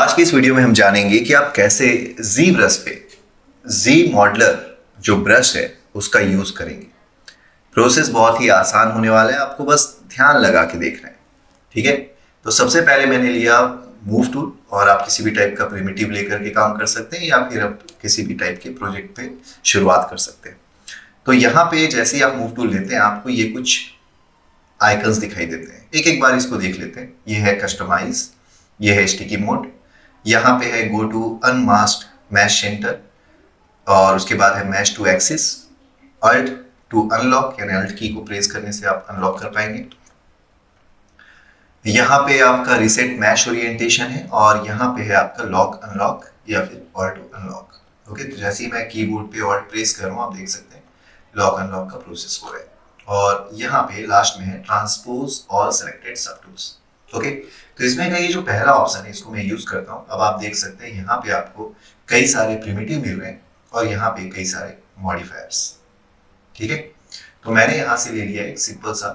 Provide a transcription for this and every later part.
आज की इस वीडियो में हम जानेंगे कि आप कैसे जी ब्रश पे जी मॉडलर जो ब्रश है उसका यूज करेंगे। प्रोसेस बहुत ही आसान होने वाला है, आपको बस ध्यान लगा के देखना है। ठीक है, तो सबसे पहले मैंने लिया मूव टूल, और आप किसी भी टाइप का प्रिमिटिव लेकर के काम कर सकते हैं या फिर आप किसी भी टाइप के प्रोजेक्ट पे शुरुआत कर सकते हैं। तो यहाँ पे जैसे ही आप मूव टूल लेते हैं आपको ये कुछ आइकन्स दिखाई देते हैं। एक एक बार इसको देख लेते हैं। ये है कस्टमाइज, ये है स्टिकी मोड, यहाँ पे है go to unmasked mesh centre, और उसके बाद है mesh to axis, alt to unlock, यानी अल्ट की को प्रेस करने से आप अनलॉक कर पाएंगे। यहाँ पे आपका रिसेट मैश ओरिएंटेशन है, और यहाँ पे है आपका लॉक अनलॉक या फिर ऑल्ट टू अनलॉक। ओके, तो जैसे ही मैं कीबोर्ड पे ऑल्ट प्रेस करूँ आप देख सकते हैं लॉक अनलॉक का प्रोसेस हो रहा है। और यहाँ पे लास्ट में है ट्रांसपोज ऑल सेलेक्टेड सब टूल्स। ओके, तो इसमें का ये जो पहला ऑप्शन है इसको मैं यूज करता हूँ। अब आप देख सकते हैं यहाँ पे आपको कई सारे प्रिमिटिव मिल रहे हैं और यहाँ पे कई सारे मॉडिफायर्स। ठीक है, तो मैंने यहाँ से ले लिया एक सिंपल सा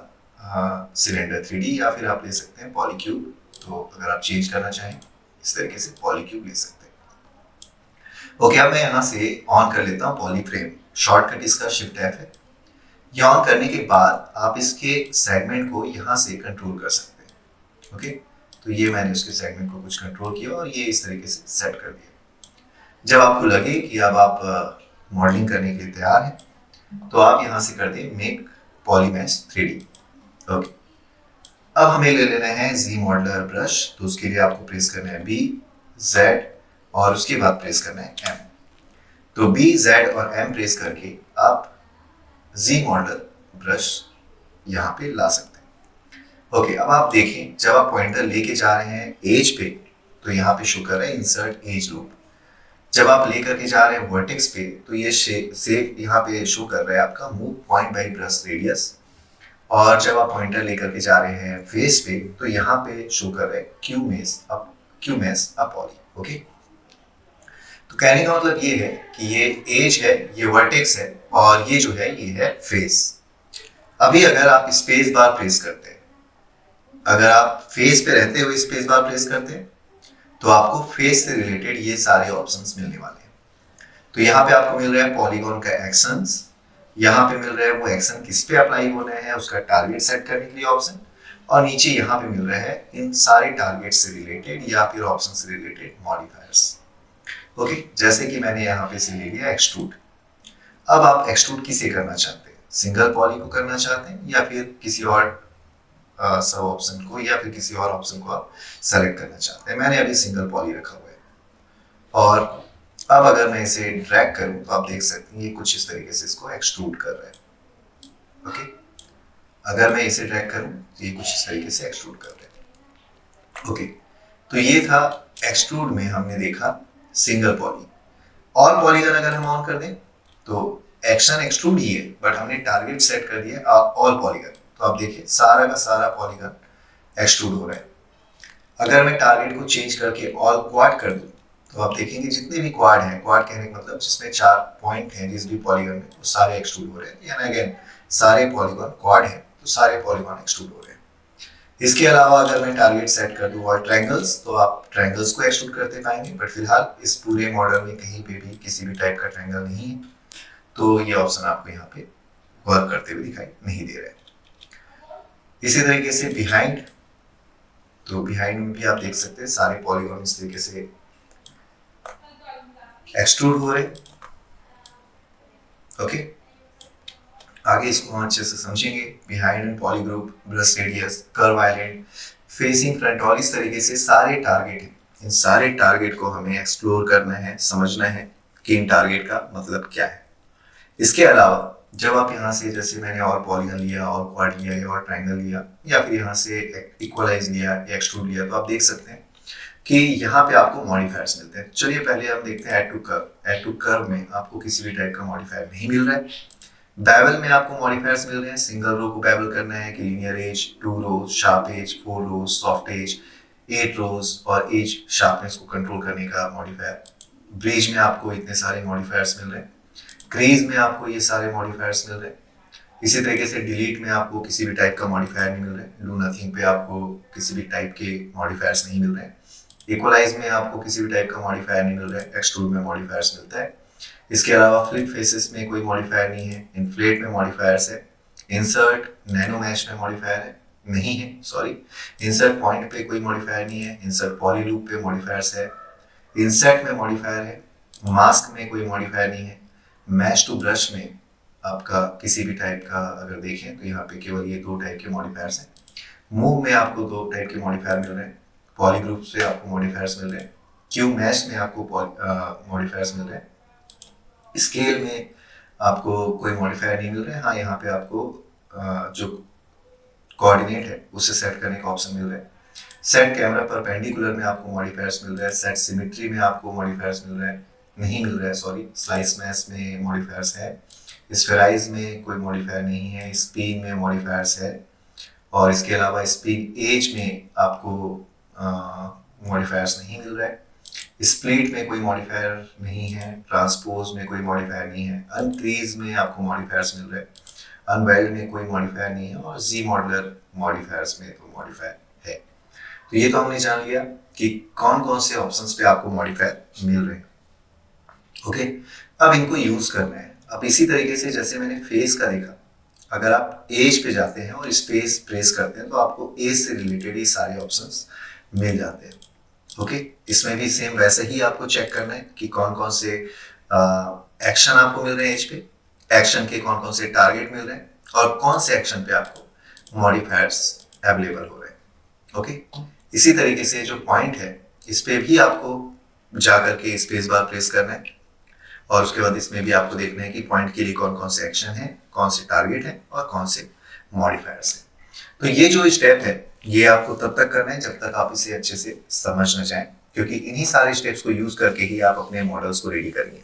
सिलेंडर 3D, या फिर आप ले सकते हैं पॉलीक्यूब। तो अगर आप चेंज करना चाहें इस तरीके से पॉलीक्यूब ले सकते हैं। ओके, अब मैं यहाँ से ऑन कर लेता हूँ पॉलीफ्रेम। शॉर्टकट इसका शिफ्ट F है। ये ऑन करने के बाद आप इसके सेगमेंट को यहाँ से कंट्रोल कर सकते हैं। ओके, तो ये मैंने उसके सेगमेंट को कुछ कंट्रोल किया और ये इस तरीके से सेट कर दिया। जब आपको लगे कि अब आप मॉडलिंग करने के लिए तैयार हैं तो आप यहाँ से कर दें मेक पॉलीमैश 3D। ओके, अब हमें ले लेना है जी मॉडलर ब्रश। तो उसके लिए आपको प्रेस करना है B, Z और उसके बाद प्रेस करना है M। तो B, Z और M प्रेस करके आप जी मॉडलर ब्रश यहाँ पे ला सकते हैं। ओके, अब आप देखें जब आप पॉइंटर लेके जा रहे हैं एज पे तो यहाँ पे शो कर रहा है इंसर्ट एज लूप। जब आप लेकर के जा रहे हैं वर्टेक्स पे तो ये से यहाँ पे शो कर रहा है आपका move point by brush radius. और जब आप पॉइंटर लेकर के जा रहे हैं फेस पे तो यहाँ पे शो कर रहा है Q mess up poly. Okay, तो कहने का मतलब ये है कि ये एज है, ये वर्टेक्स है, और ये जो है ये है फेस। अभी अगर आप स्पेस बार प्रेस करते हैं, अगर आप फेस पे रहते हुए स्पेस बार प्रेस करते हैं तो आपको फेस से रिलेटेड ये सारे ऑप्शंस मिलने वाले हैं। तो यहाँ पे आपको मिल रहा है पॉलीगॉन का एक्शंस, यहाँ पे मिल रहा है वो एक्शन किस पे अप्लाई होना है उसका टारगेट सेट करने के लिए ऑप्शन, और नीचे यहाँ पे मिल रहा है इन सारे टारगेट से रिलेटेड या फिर ऑप्शन से रिलेटेड मॉडिफायर्स। ओके, जैसे कि मैंने यहाँ पे से ले लिया एक्सट्रूड। अब आप एक्सट्रूड किसे करना चाहते हैं, सिंगल पॉली को करना चाहते हैं या फिर किसी और सब ऑप्शन को, या फिर किसी और ऑप्शन को आप सेलेक्ट करना चाहते हैं। मैंने अभी सिंगल पॉली रखा हुआ है। और अब अगर मैं इसे ड्रैग करूं तो आप देख सकते हैं ये कुछ इस तरीके से इसको एक्सट्रूड कर रहा है। ओके, अगर मैं इसे ड्रैग करूं तो ये कुछ इस तरीके से एक्सट्रूड कर रहा है। ओके, तो ये था एक्सट्रूड में हमने देखा सिंगल पॉली। ऑल पॉलीगन अगर हम ऑन कर दें तो एक्शन एक्सट्रूड ही है, बट हमने टारगेट सेट कर दिया ऑल पॉलीगन। तो आप देखिए सारा का सारा पॉलीगन एक्सट्रूड हो रहा है। अगर मैं टारगेट को चेंज करके ऑल क्वाड कर दूं तो आप देखेंगे जितने भी क्वाड हैं, क्वाड कहने का मतलब जिसमें 4 पॉइंट हैं जिस भी पॉलीगन में, वो सारे एक्सट्रूड हो रहे हैं। यानी अगेन सारे पॉलीगन क्वाड हैं तो सारे पॉलीगन एक्सट्रूड हो रहे हैं। इसके अलावा अगर मैं टारगेट सेट कर दूं और ट्रायंगल्स, तो आप ट्रायंगल्स को एक्सट्रूड करते पाएंगे, बट फिलहाल इस पूरे मॉडल में कहीं पे भी किसी भी टाइप का ट्रायंगल नहीं है, तो ये ऑप्शन आपको यहाँ पे वर्क करते हुए दिखाई नहीं दे रहा है। इसी तरीके से बिहाइंड, तो बिहाइंड में भी आप देख सकते हैं सारे पॉलीगॉन इस तरीके से एक्सट्रूड हो रहे हैं। ओके, आगे इसको हम अच्छे से समझेंगे। Behind and poly group, brush radius, curve island, facing front, और इस तरीके से सारे टारगेट हैं। इन सारे टारगेट को हमें एक्सप्लोर करना है, समझना है कि इन टारगेट का मतलब क्या है। इसके अलावा जब आप यहाँ से, जैसे मैंने और पॉलीगन लिया और क्वाड लिया और ट्रायंगल लिया, या फिर यहाँ से इक्वलाइज लिया या एक्सट्रूड लिया, तो आप देख सकते हैं कि यहाँ पे आपको मॉडिफायर्स मिलते हैं। चलिए पहले हम देखते हैं add to curve. Add to curve में आपको किसी भी टाइप का मॉडिफायर नहीं मिल रहा है। बेवल में आपको मॉडिफायर्स मिल रहे हैं। सिंगल रो को बेवल करना है कि लीनियर एज, 2 रोज, शार्प एज, 4 रोज, सॉफ्ट एज, 8 रोज और एज शार्पनेस को कंट्रोल करने का मॉडिफायर। ब्रिज में आपको इतने सारे मॉडिफायर्स मिल रहे हैं। क्रीज में आपको ये सारे मॉडिफायर्स मिल रहे हैं। इसी तरीके से डिलीट में आपको किसी भी टाइप का मॉडिफायर नहीं मिल रहा है। डू नथिंग पे आपको किसी भी टाइप के मॉडिफायर्स नहीं मिल रहे हैं। इक्वलाइज में आपको किसी भी टाइप का मॉडिफायर नहीं मिल रहा है, एक्सट्रूड में मॉडिफायर्स मिलता है। इसके अलावा फ्लिप फेसेस में कोई मॉडिफायर नहीं है, इन्फ्लेट में मॉडिफायर्स है, इंसर्ट नैनो मैश में मॉडिफायर है, नहीं है सॉरी, इंसर्ट पॉइंट पे कोई मॉडिफायर नहीं है, इंसर्ट पॉलीलूप पे मॉडिफायर्स है, इंसर्ट में मॉडिफायर है, मास्क में कोई मॉडिफायर नहीं है, मैश टू ब्रश में आपका किसी भी टाइप का अगर देखें तो यहाँ पे केवल ये 2 टाइप के मॉडिफायर्स हैं। मूव में आपको 2 टाइप के मॉडिफायर मिल रहे हैं, पॉलीग्रुप से आपको मॉडिफायर्स मिल रहे हैं, क्यू मैश में आपको मॉडिफायर्स मिल रहे हैं, स्केल में आपको कोई मॉडिफायर नहीं मिल रहा है। हाँ, यहाँ पे आपको जो कोऑर्डिनेट है उसे सेट करने का ऑप्शन मिल रहा है। सेट कैमरा परपेंडिकुलर में आपको मॉडिफायर्स मिल रहा है, सेट सिमेट्री में आपको मॉडिफायर्स मिल रहा है, नहीं मिल रहा है सॉरी, स्लाइस मैश में मॉडिफायर्स है, स्फेराइज में कोई मॉडिफायर नहीं है, स्पिन में मॉडिफायर्स है, और इसके अलावा स्पिन एज में आपको मॉडिफायर्स नहीं मिल रहा है, स्प्लिट में कोई मॉडिफायर नहीं है, ट्रांसपोज में कोई मॉडिफायर नहीं है, अनक्रीज में आपको मॉडिफायर्स मिल रहे हैं, अनवेल्ड में कोई मॉडिफायर नहीं है, और जी मॉडुलर मॉडिफायर्स में तो मॉडिफायर है। तो ये तो हमने जान लिया कि कौन कौन से ऑप्शंस पे आपको मॉडिफायर मिल रहे हैं। ओके, अब इनको यूज करना है। अब इसी तरीके से जैसे मैंने फेस का देखा, अगर आप एज पे जाते हैं और स्पेस प्रेस करते हैं तो आपको एज से रिलेटेड ही सारे ऑप्शंस मिल जाते हैं। ओके, इसमें भी सेम वैसे ही आपको चेक करना है कि कौन कौन से एक्शन आपको मिल रहे हैं एज पे, एक्शन के कौन कौन से टारगेट मिल रहे हैं, और कौन से एक्शन पे आपको मॉडिफायर्स अवेलेबल हो रहे हैं। ओके, इसी तरीके से जो पॉइंट है इस पे भी आपको जाकर के स्पेस बार प्रेस करना है, और उसके बाद इसमें भी आपको देखना है कि पॉइंट के लिए कौन कौन से एक्शन है, कौन से टारगेट है, और कौन से मॉडिफायर्स है। तो ये जो स्टेप है ये आपको तब तक करना है जब तक आप इसे अच्छे से समझ न जाएं, क्योंकि इन्हीं सारे स्टेप्स को यूज करके ही आप अपने मॉडल्स को रेडी करेंगे।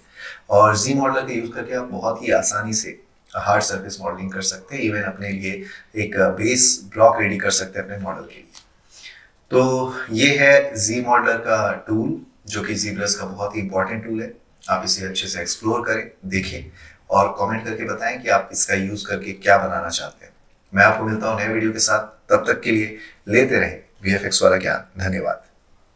और जी मॉडल का यूज करके आप बहुत ही आसानी से हार्ड सरफेस मॉडलिंग कर सकते हैं, इवन अपने लिए एक बेस ब्लॉक रेडी कर सकते हैं अपने मॉडल के लिए। तो ये है जी मॉडलर का टूल, जो कि ZBrush का बहुत ही इंपॉर्टेंट टूल है। आप इसे अच्छे से एक्सप्लोर करें, देखें, और कमेंट करके बताएं कि आप इसका यूज करके क्या बनाना चाहते हैं। मैं आपको मिलता हूं नए वीडियो के साथ, तब तक के लिए लेते रहें VFX वाला ज्ञान। धन्यवाद।